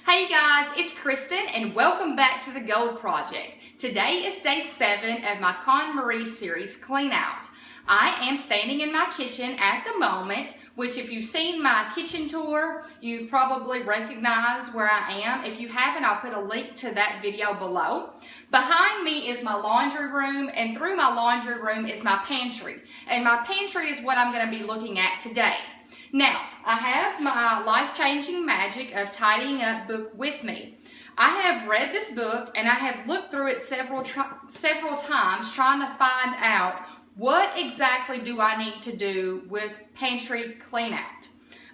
Hey guys, it's Kristen and welcome back to the Gold Project. Today is day 7 of my Konmari series clean out. I am standing in my kitchen at the moment, which if you've seen my kitchen tour, you've probably recognized where I am. If you haven't, I'll put a link to that video below. Behind me is my laundry room, and through my laundry room is my pantry. And my pantry is what I'm going to be looking at today. Now, I have my Life-Changing Magic of Tidying Up book with me. I have read this book and I have looked through it several times trying to find out what exactly do I need to do with pantry clean out.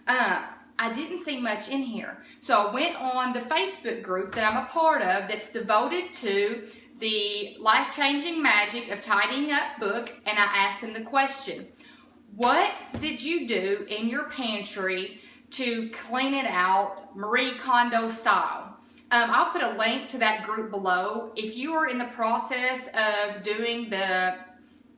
I didn't see much in here. So I went on the Facebook group that I'm a part of that's devoted to the Life-Changing Magic of Tidying Up book, and I asked them the question, what did you do in your pantry to clean it out Marie Kondo style? I'll put a link to that group below. If you are in the process of doing the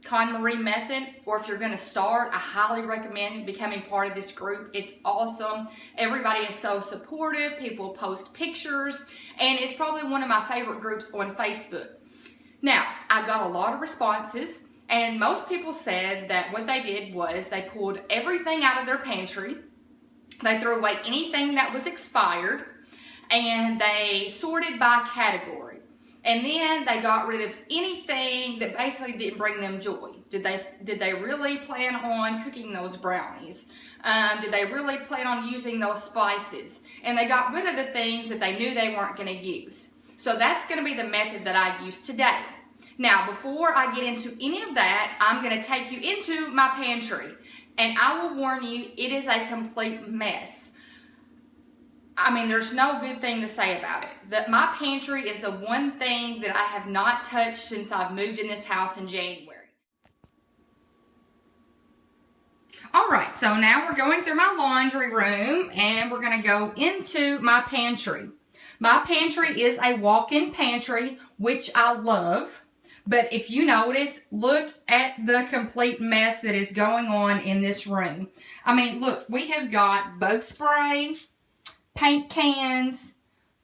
Konmari method, or if you're going to start, I highly recommend becoming part of this group. It's awesome. Everybody is so supportive. People post pictures, and it's probably one of my favorite groups on Facebook. Now, I got a lot of responses. And most people said that what they did was they pulled everything out of their pantry, they threw away anything that was expired, and they sorted by category. And then they got rid of anything that basically didn't bring them joy. Did they really plan on cooking those brownies? Did they really plan on using those spices? And they got rid of the things that they knew they weren't going to use. So that's going to be the method that I use today. Now, before I get into any of that, I'm going to take you into my pantry. And I will warn you, it is a complete mess. I mean, there's no good thing to say about it. My pantry is the one thing that I have not touched since I've moved in this house in January. Alright, so now we're going through my laundry room and we're going to go into my pantry. My pantry is a walk-in pantry, which I love. But if you notice, look at the complete mess that is going on in this room. I mean, look, we have got bug spray, paint cans,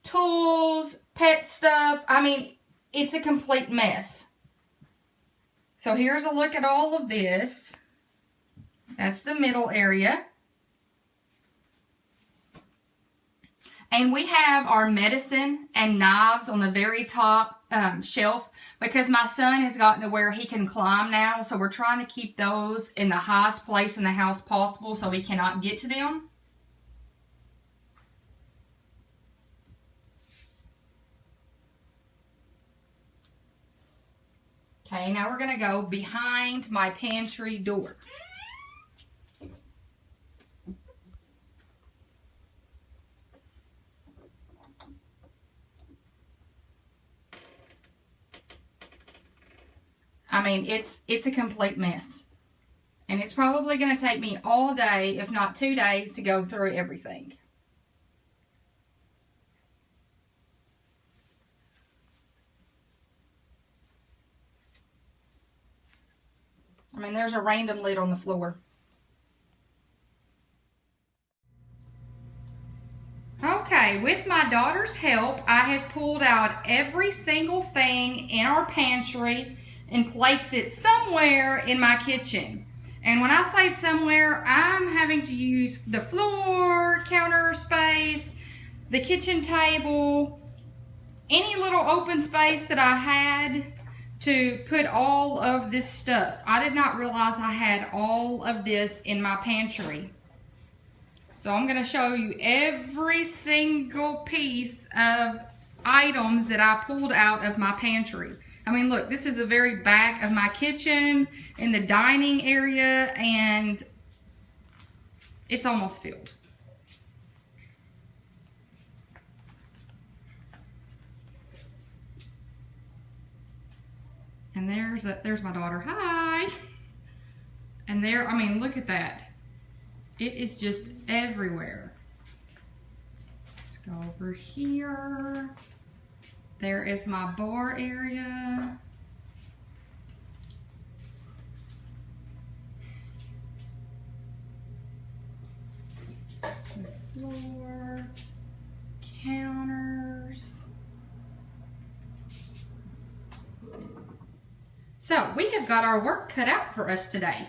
tools, pet stuff. I mean, it's a complete mess. So here's a look at all of this. That's the middle area. And we have our medicine and knives on the very top shelf because my son has gotten to where he can climb now. So we're trying to keep those in the highest place in the house possible so he cannot get to them. Okay, now we're going to go behind my pantry door. I mean, it's a complete mess. And it's probably going to take me all day, if not 2 days, to go through everything. I mean, there's a random lid on the floor. Okay, with my daughter's help, I have pulled out every single thing in our pantry and placed it somewhere in my kitchen. And when I say somewhere, I'm having to use the floor, counter space, the kitchen table, any little open space that I had to put all of this stuff. I did not realize I had all of this in my pantry. So I'm going to show you every single piece of items that I pulled out of my pantry. I mean, look, this is the very back of my kitchen in the dining area, and it's almost filled. And there's my daughter. Hi. And there, I mean, look at that. It is just everywhere. Let's go over here. There is my bar area. The floor, counter. So we have got our work cut out for us today.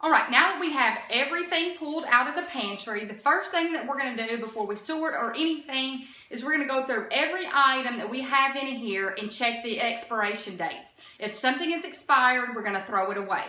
All right, now that we have everything pulled out of the pantry, the first thing that we're going to do before we sort or anything is we're going to go through every item that we have in here and check the expiration dates. If something is expired, we're going to throw it away.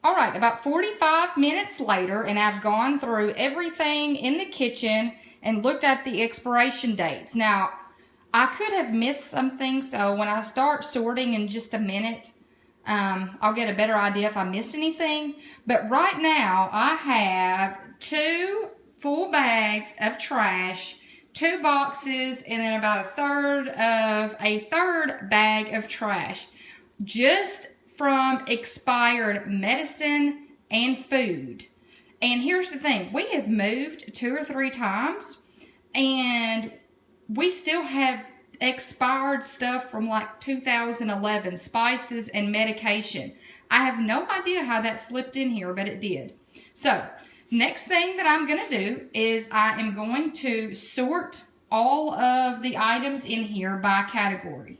All right, about 45 minutes later, and I've gone through everything in the kitchen and looked at the expiration dates. Now, I could have missed something, so when I start sorting in just a minute, I'll get a better idea if I missed anything. But right now, I have 2 full bags of trash, 2 boxes, and then about a third bag of trash. Just from expired medicine and food. And here's the thing, we have moved 2 or 3 times and we still have expired stuff from like 2011, spices and medication. I have no idea how that slipped in here, but it did. So next thing that I'm going to do is I am going to sort all of the items in here by category.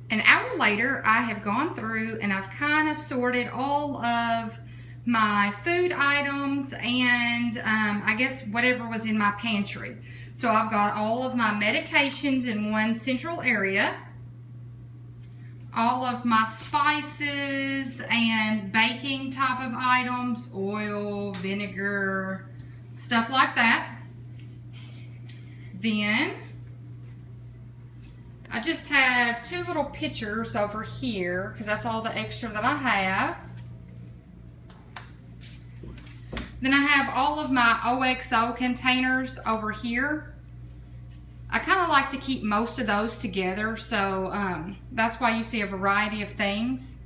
An hour later, I have gone through and I've kind of sorted all of my food items and I guess whatever was in my pantry. So I've got all of my medications in one central area, all of my spices and baking type of items, oil, vinegar, stuff like that. Then I just have 2 little pitchers over here because that's all the extra that I have. Then I have all of my OXO containers over here. I kind of like to keep most of those together, so that's why you see a variety of things.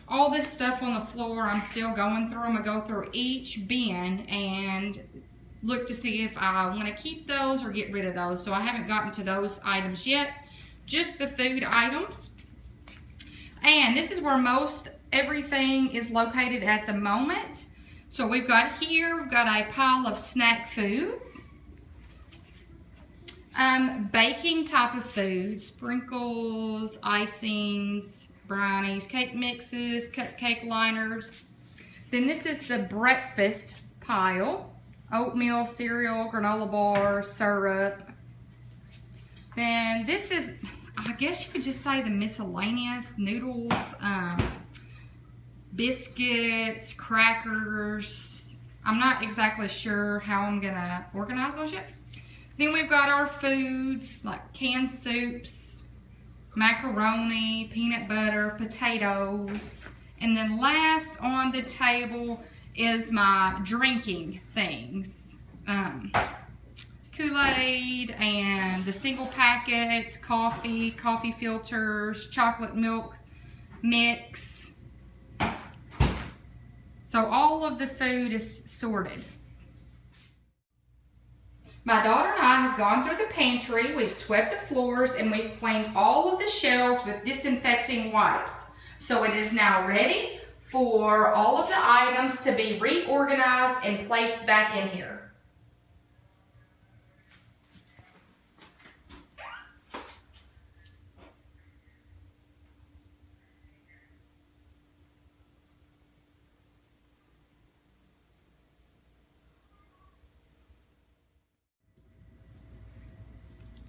All this stuff on the floor, I'm still going through. I'm going to go through each bin and look to see if I want to keep those or get rid of those. So I haven't gotten to those items yet, just the food items. And this is where most everything is located at the moment. So we've got here, we've got a pile of snack foods. Baking type of foods, sprinkles, icings, brownies, cake mixes, cupcake liners. Then this is the breakfast pile. Oatmeal, cereal, granola bars, syrup. Then this is, I guess you could just say the miscellaneous noodles, biscuits, crackers. I'm not exactly sure how I'm gonna organize those yet. Then we've got our foods like canned soups, macaroni, peanut butter, potatoes. And then last on the table is my drinking things. Kool-Aid and the single packets, coffee filters, chocolate milk mix. So all of the food is sorted. My daughter and I have gone through the pantry, we've swept the floors, and we've cleaned all of the shelves with disinfecting wipes. So it is now ready for all of the items to be reorganized and placed back in here.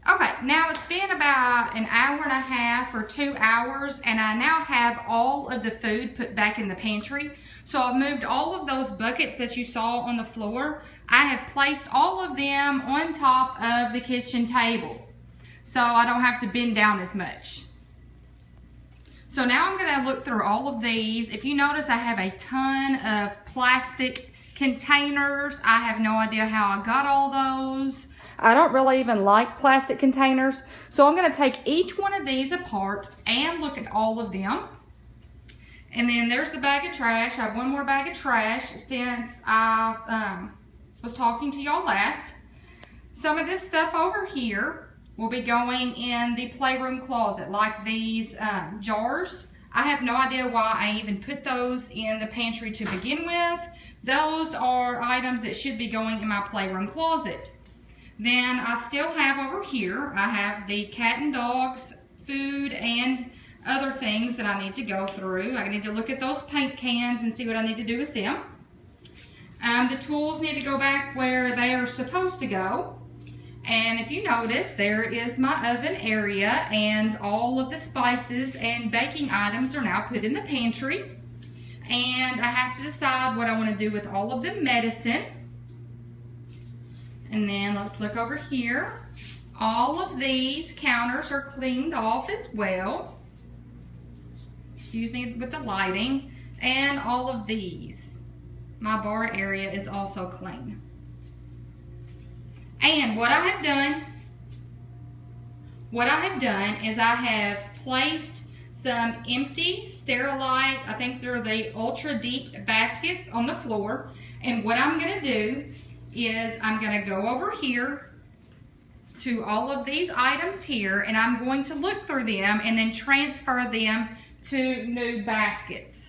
Okay, now it's been about an hour and a half or 2 hours, and I now have all of the food put back in the pantry. So I've moved all of those buckets that you saw on the floor. I have placed all of them on top of the kitchen table, so I don't have to bend down as much. So now I'm gonna look through all of these. If you notice, I have a ton of plastic containers. I have no idea how I got all those. I don't really even like plastic containers. So I'm going to take each one of these apart and look at all of them. And then there's the bag of trash. I have one more bag of trash since I was talking to y'all last. Some of this stuff over here will be going in the playroom closet, like these jars. I have no idea why I even put those in the pantry to begin with. Those are items that should be going in my playroom closet. Then I still have over here, I have the cat and dogs food and other things that I need to go through. I need to look at those paint cans and see what I need to do with them. The tools need to go back where they are supposed to go. And if you notice, there is my oven area, and all of the spices and baking items are now put in the pantry. And I have to decide what I want to do with all of the medicine. And then let's look over here. All of these counters are cleaned off as well. Excuse me with the lighting. And all of these. My bar area is also clean. And what I have done is I have placed some empty Sterilite, I think they're the ultra deep baskets, on the floor. And what I'm going to do is I'm going to go over here to all of these items here, and I'm going to look through them and then transfer them to new baskets.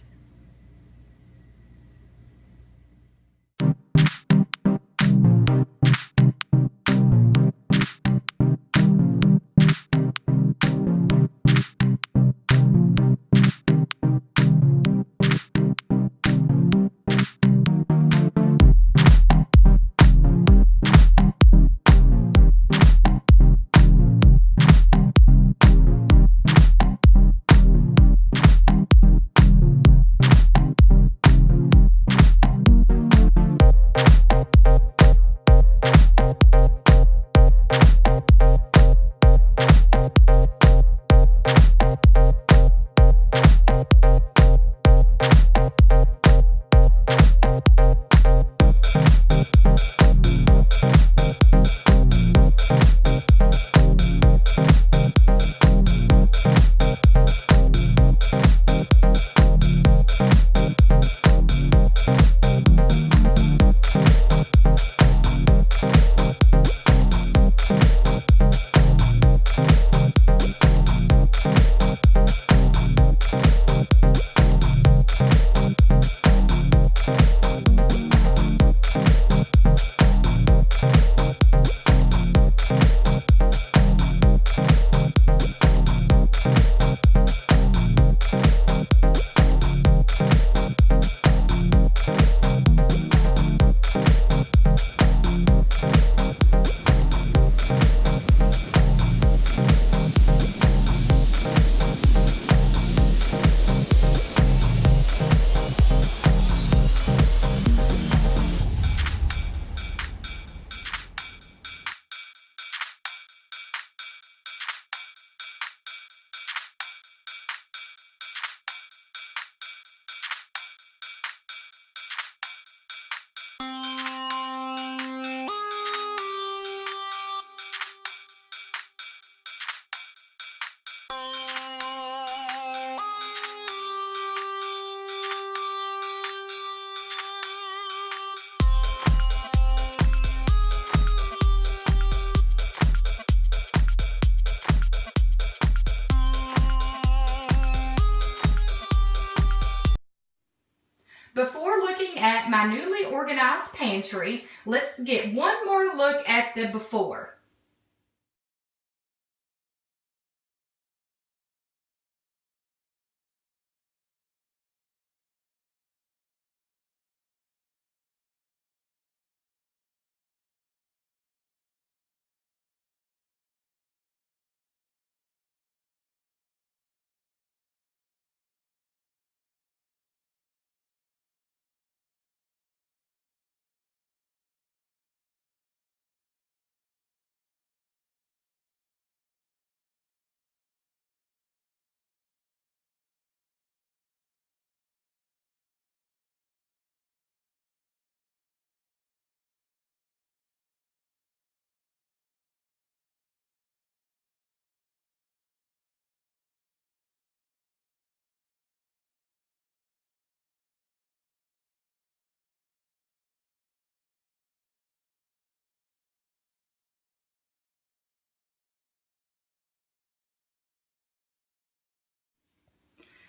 my newly organized pantry. Let's get one more look at the before.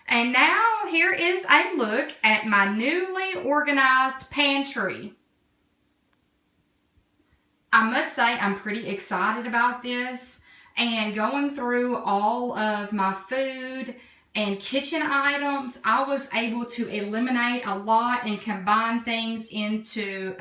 And now here is a look at my newly organized pantry. I must say I'm pretty excited about this, and going through all of my food and kitchen items, I was able to eliminate a lot and combine things into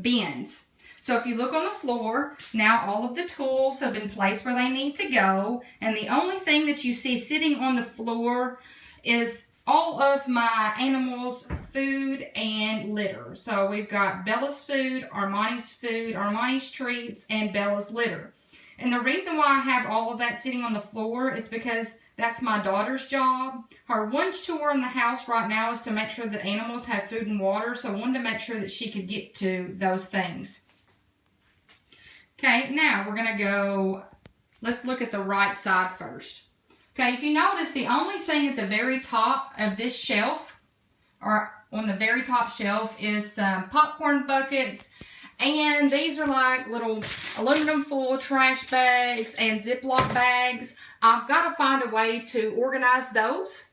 bins. So if you look on the floor, now all of the tools have been placed where they need to go, and the only thing that you see sitting on the floor is all of my animals' food and litter. So we've got Bella's food, Armani's treats, and Bella's litter. And the reason why I have all of that sitting on the floor is because that's my daughter's job. Her one chore in the house right now is to make sure that animals have food and water, so I wanted to make sure that she could get to those things. Okay, now we're going to go, let's look at the right side first. Okay, if you notice, the only thing at the very top of this shelf, or on the very top shelf, is some popcorn buckets. And these are like little aluminum foil trash bags and Ziploc bags. I've got to find a way to organize those.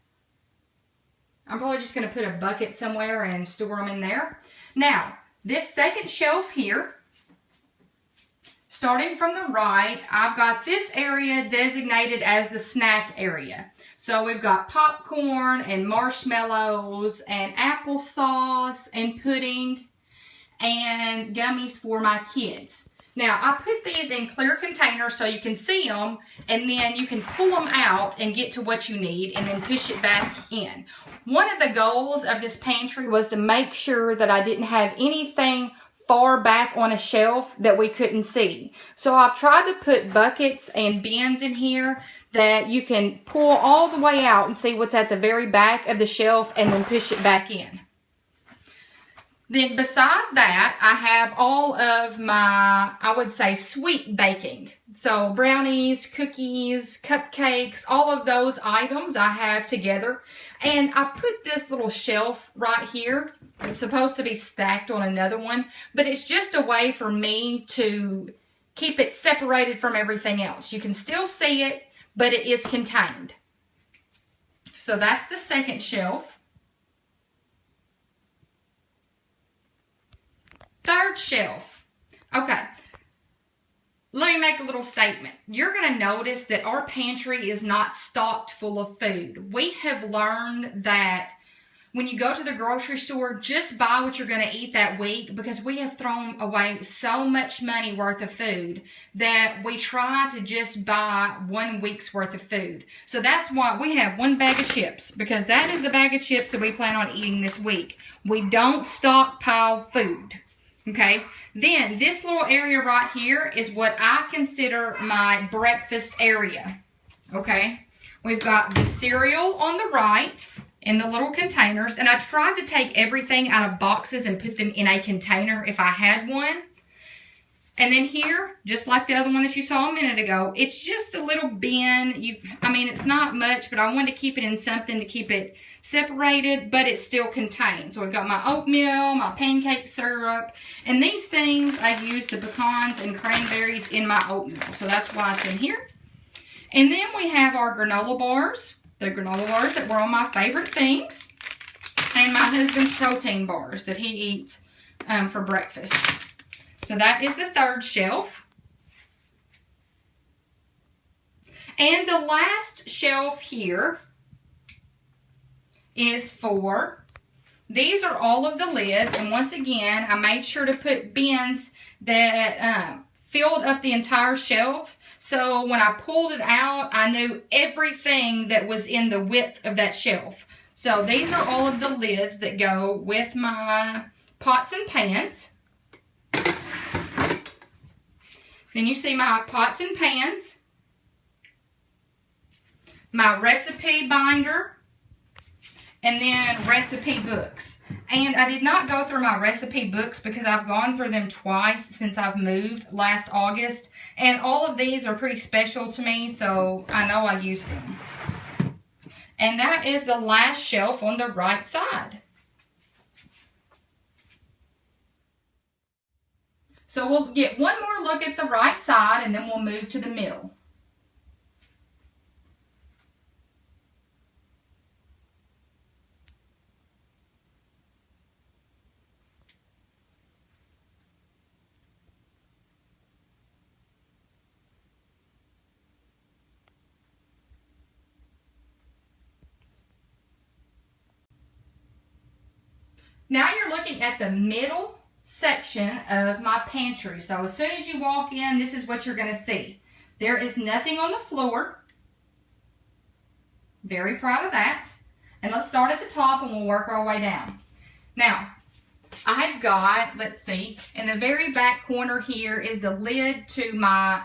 I'm probably just going to put a bucket somewhere and store them in there. Now, this second shelf here, starting from the right, I've got this area designated as the snack area. So we've got popcorn and marshmallows and applesauce and pudding and gummies for my kids. Now, I put these in clear containers so you can see them, and then you can pull them out and get to what you need and then push it back in. One of the goals of this pantry was to make sure that I didn't have anything far back on a shelf that we couldn't see. So I've tried to put buckets and bins in here that you can pull all the way out and see what's at the very back of the shelf and then push it back in. Then beside that, I have all of my, I would say, sweet baking. So brownies, cookies, cupcakes, all of those items I have together. And I put this little shelf right here. It's supposed to be stacked on another one, but it's just a way for me to keep it separated from everything else. You can still see it, but it is contained. So that's the second shelf. Third shelf. Okay, let me make a little statement. You're going to notice that our pantry is not stocked full of food. We have learned that when you go to the grocery store, just buy what you're going to eat that week, because we have thrown away so much money worth of food that we try to just buy 1 week's worth of food. So that's why we have 1 bag of chips, because that is the bag of chips that we plan on eating this week. We don't stockpile food. Okay, then this little area right here is what I consider my breakfast area. Okay, we've got the cereal on the right in the little containers, and I tried to take everything out of boxes and put them in a container if I had one. And then here, just like the other one that you saw a minute ago, it's just a little bin. I mean, it's not much, but I wanted to keep it in something to keep it separated, but it's still contained. So I've got my oatmeal, my pancake syrup, and these things I use the pecans and cranberries in my oatmeal. So that's why it's in here. And then we have our granola bars, the granola bars that were on my favorite things. and my husband's protein bars that he eats for breakfast. So that is the third shelf. And the last shelf here is for, these are all of the lids, and once again, I made sure to put bins that filled up the entire shelf. So when I pulled it out, I knew everything that was in the width of that shelf. So these are all of the lids that go with my pots and pans. Then you see my pots and pans, my recipe binder, and then recipe books. And I did not go through my recipe books because I've gone through them twice since I've moved last August. And all of these are pretty special to me, so I know I used them. And that is the last shelf on the right side. So we'll get one more look at the right side and then we'll move to the middle. Now you're looking at the middle section of my pantry. So as soon as you walk in, this is what you're going to see. There is nothing on the floor. Very proud of that. And let's start at the top and we'll work our way down. Now, I've got, let's see, in the very back corner here is the lid to my,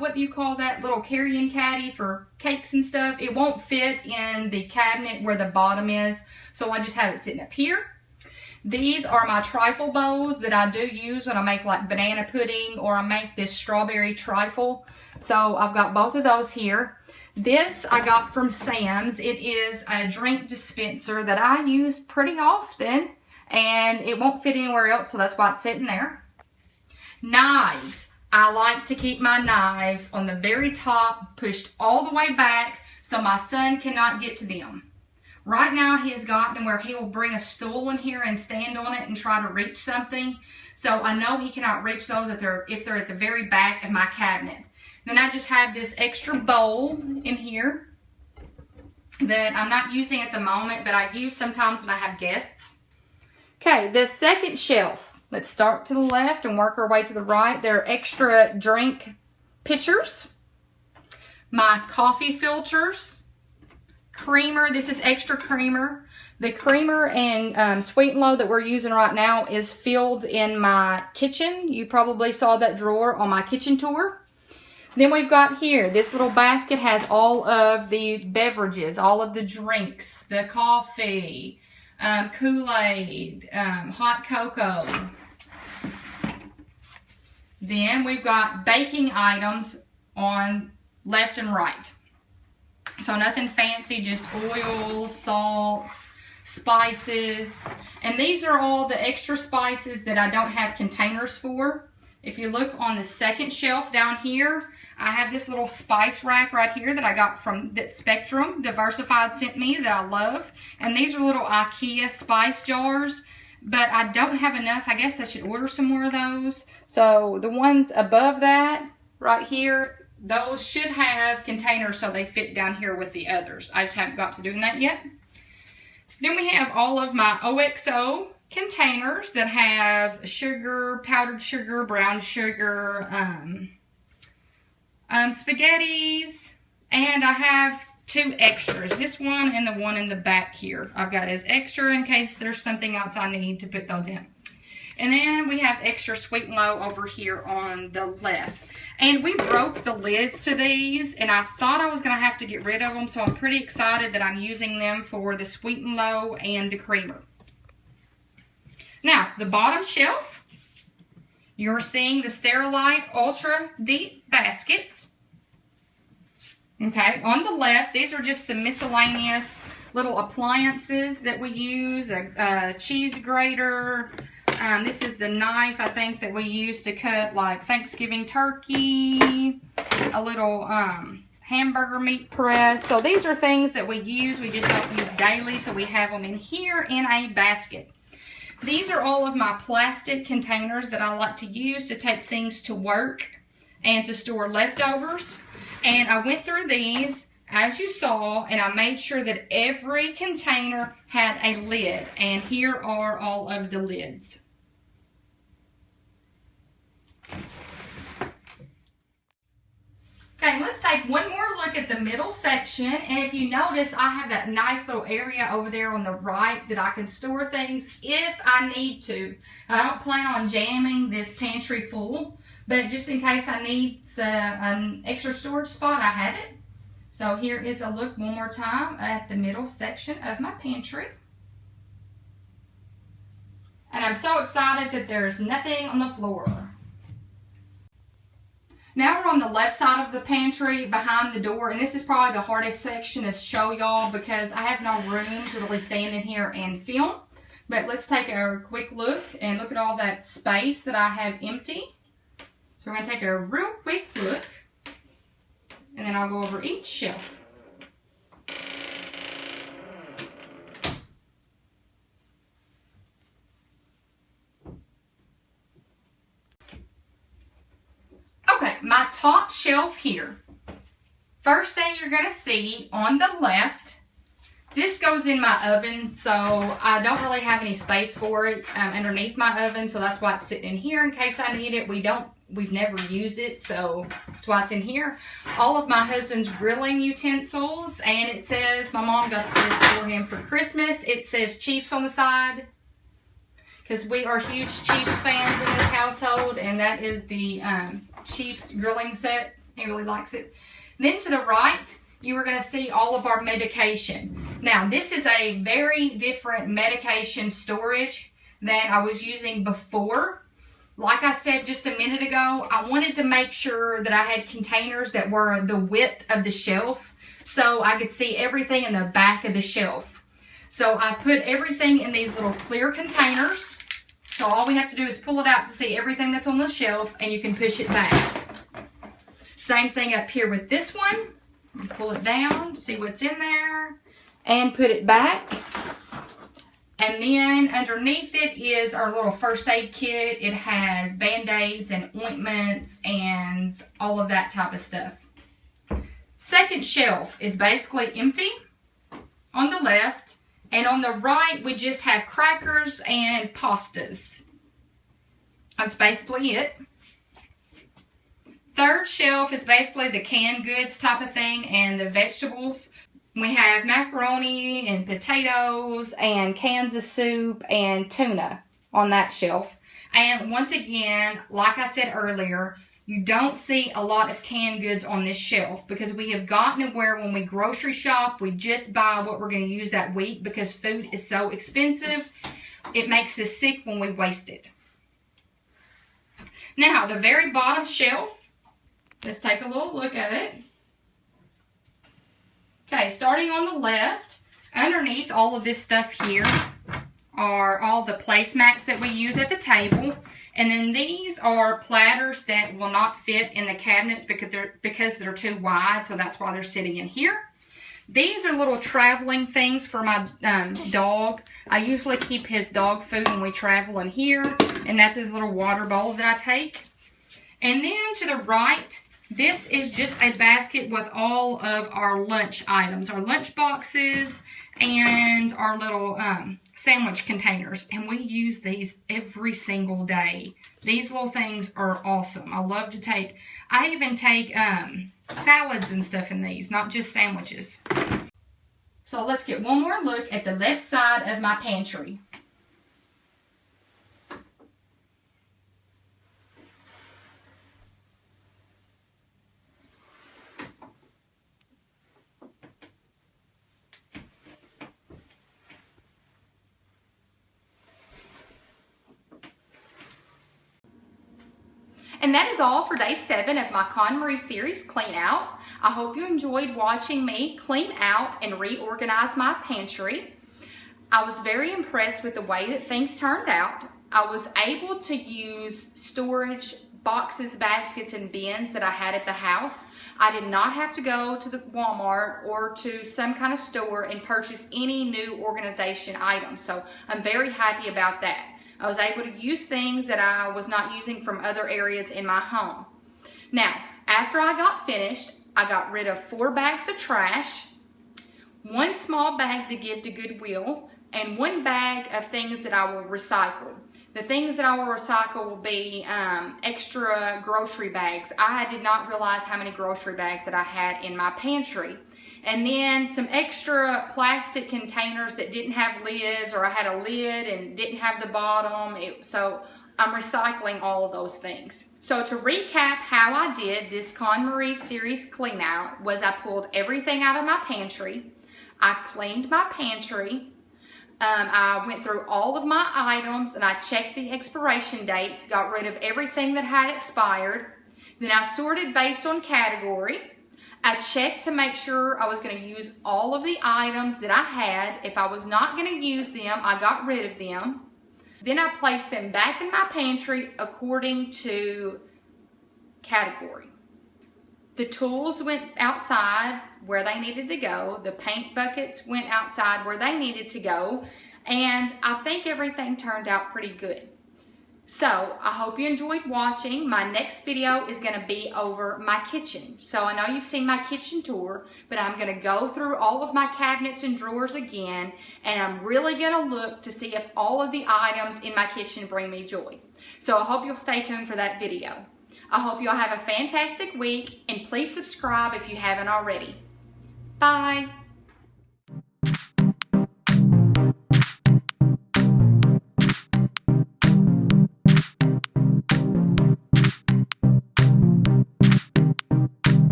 what do you call that, little carrying caddy for cakes and stuff. It won't fit in the cabinet where the bottom is, so I just have it sitting up here. These are my trifle bowls that I do use when I make like banana pudding or I make this strawberry trifle. So I've got both of those here. This I got from Sam's. It is a drink dispenser that I use pretty often and it won't fit anywhere else, so that's why it's sitting there. Knives. I like to keep my knives on the very top, pushed all the way back so my son cannot get to them. Right now, he has gotten where he will bring a stool in here and stand on it and try to reach something. So I know he cannot reach those if they're at the very back of my cabinet. Then I just have this extra bowl in here that I'm not using at the moment, but I use sometimes when I have guests. Okay, the second shelf. Let's start to the left and work our way to the right. There are extra drink pitchers, my coffee filters, creamer. This is extra creamer. The creamer and Sweet and Low that we're using right now is filled in my kitchen. You probably saw that drawer on my kitchen tour. Then we've got here, this little basket has all of the beverages, all of the drinks, the coffee, Kool-Aid, hot cocoa. Then we've got baking items on left and right. So nothing fancy, just oil, salts, spices. And these are all the extra spices that I don't have containers for. If you look on the second shelf down here, I have this little spice rack right here that I got from that Spectrum Diversified sent me that I love. And these are little IKEA spice jars, but I don't have enough. I guess I should order some more of those. So the ones above that right here, those should have containers so they fit down here with the others. I just haven't got to doing that yet. Then we have all of my OXO containers that have sugar, powdered sugar, brown sugar, spaghettis, and I have two extras. This one and the one in the back here I've got as extra in case there's something else I need to put those in. And then we have extra Sweet and Low over here on the left. And we broke the lids to these, and I thought I was going to have to get rid of them, so I'm pretty excited that I'm using them for the Sweet and Low and the creamer. Now, the bottom shelf, you're seeing the Sterilite Ultra Deep baskets. Okay, on the left, these are just some miscellaneous little appliances that we use, a cheese grater. This is the knife, I think, that we use to cut like Thanksgiving turkey, a little hamburger meat press. So these are things that we use. We just don't use daily, so we have them in here in a basket. These are all of my plastic containers that I like to use to take things to work and to store leftovers. And I went through these, as you saw, and I made sure that every container had a lid. And here are all of the lids. Okay, let's take one more look at the middle section, and if you notice, I have that nice little area over there on the right that I can store things if I need to. I don't plan on jamming this pantry full, but just in case I need an extra storage spot, I have it. So here is a look one more time at the middle section of my pantry. And I'm so excited that there's nothing on the floor. Now we're on the left side of the pantry behind the door, and this is probably the hardest section to show y'all because I have no room to really stand in here and film. But let's take a quick look and look at all that space that I have empty. So we're going to take a real quick look, and then I'll go over each shelf. Okay, my top shelf here. First thing you're going to see on the left, this goes in my oven, so I don't really have any space for it underneath my oven, so that's why it's sitting in here in case I need it. We've never used it, so that's why it's in here. All of my husband's grilling utensils, and it says, my mom got this for him for Christmas. It says Chiefs on the side, because we are huge Chiefs fans in this household, and that is the Chiefs grilling set. He really likes it. Then to the right, you are going to see all of our medication. Now, this is a very different medication storage than I was using before. Like I said just a minute ago, I wanted to make sure that I had containers that were the width of the shelf so I could see everything in the back of the shelf. So I put everything in these little clear containers. So all we have to do is pull it out to see everything that's on the shelf, and you can push it back. Same thing up here with this one. Pull it down, see what's in there, and put it back. And then underneath it is our little first aid kit. It has Band-Aids and ointments and all of that type of stuff. Second shelf is basically empty on the left. And on the right, we just have crackers and pastas. That's basically it. Third shelf is basically the canned goods type of thing and the vegetables. We have macaroni and potatoes and cans of soup and tuna on that shelf. And once again, like I said earlier, you don't see a lot of canned goods on this shelf because we have gotten it where when we grocery shop, we just buy what we're going to use that week because food is so expensive. It makes us sick when we waste it. Now, the very bottom shelf, let's take a little look at it. Okay, starting on the left, underneath all of this stuff here are all the placemats that we use at the table. And then these are platters that will not fit in the cabinets because they're too wide, so that's why they're sitting in here. These are little traveling things for my dog. I usually keep his dog food when we travel in here, and that's his little water bowl that I take. And then to the right, this is just a basket with all of our lunch items, our lunch boxes, and our little sandwich containers, and we use these every single day. These little things are awesome. I love to take, I even take salads and stuff in these, not just sandwiches. So let's get one more look at the left side of my pantry. And that is all for day 7 of my Konmari series, Clean Out. I hope you enjoyed watching me clean out and reorganize my pantry. I was very impressed with the way that things turned out. I was able to use storage boxes, baskets, and bins that I had at the house. I did not have to go to the Walmart or to some kind of store and purchase any new organization items. So I'm very happy about that. I was able to use things that I was not using from other areas in my home. Now, after I got finished, I got rid of 4 bags of trash, 1 small bag to give to Goodwill, and 1 bag of things that I will recycle. The things that I will recycle will be extra grocery bags. I did not realize how many grocery bags that I had in my pantry. And then some extra plastic containers that didn't have lids, or I had a lid and didn't have the bottom. So I'm recycling all of those things. So to recap how I did this Konmari series clean out was I pulled everything out of my pantry. I cleaned my pantry. I went through all of my items and I checked the expiration dates, got rid of everything that had expired. Then I sorted based on category. I checked to make sure I was going to use all of the items that I had. If I was not going to use them, I got rid of them. Then I placed them back in my pantry according to category. The tools went outside where they needed to go. The paint buckets went outside where they needed to go. And I think everything turned out pretty good. So I hope you enjoyed watching. My next video is going to be over my kitchen. So I know you've seen my kitchen tour, but I'm going to go through all of my cabinets and drawers again, and I'm really going to look to see if all of the items in my kitchen bring me joy. So I hope you'll stay tuned for that video. I hope you'll have a fantastic week, and please subscribe if you haven't already. Bye.